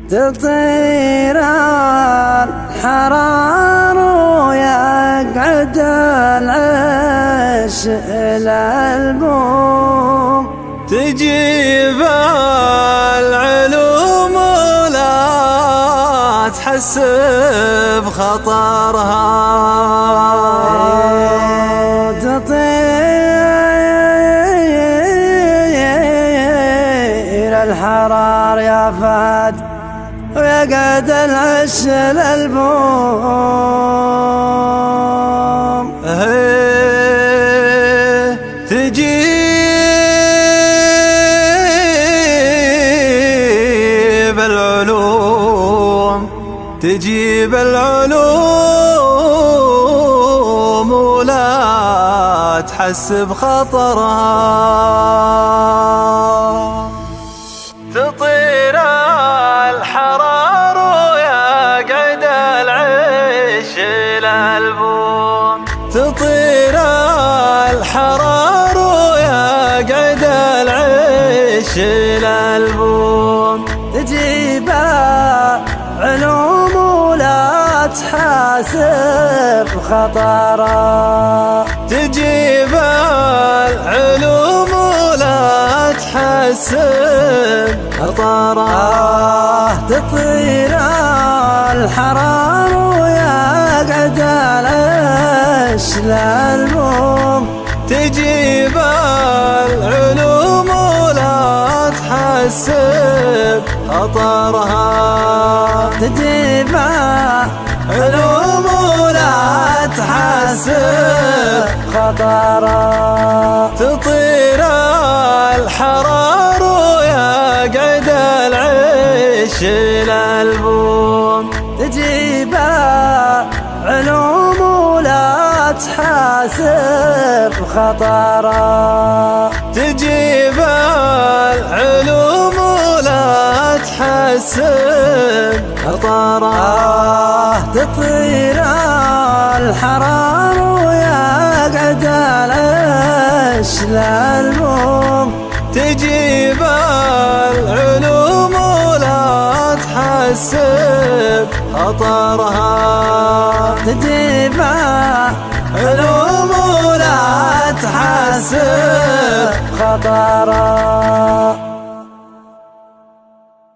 تطير الحرار ويقعد العش الألبوم، تجيب العلوم ولا تحسب خطرها، تطير الحرار يا فهد ويقعد العش الألبوم، تجيب العلوم، تجيب العلوم ولا تحسب خطرها، تطير الحرار ويقعد العش الألبوم، تطير الحرار ويقعد العش الألبوم، تجيب علوم ولا تحاسب خطرها، تجيب العلوم ولا تحسب خطرها، تطير الحرار ويقعد العش الألبوم، تجيب العلوم ولا تحسب خطرها، تجيب علوم ولا تحسب خطرها، تطير الحرار ويقعد العش الألبوم، تجيب علوم ولا تحاسب خطرها، تجيب العلوم ولا تحسب خطرها، تطير الحرار ويقعد العش الألبوم، تجيب العلوم ولا تحسب خطرها، تجيب علوم ولا تحاسب خطرها.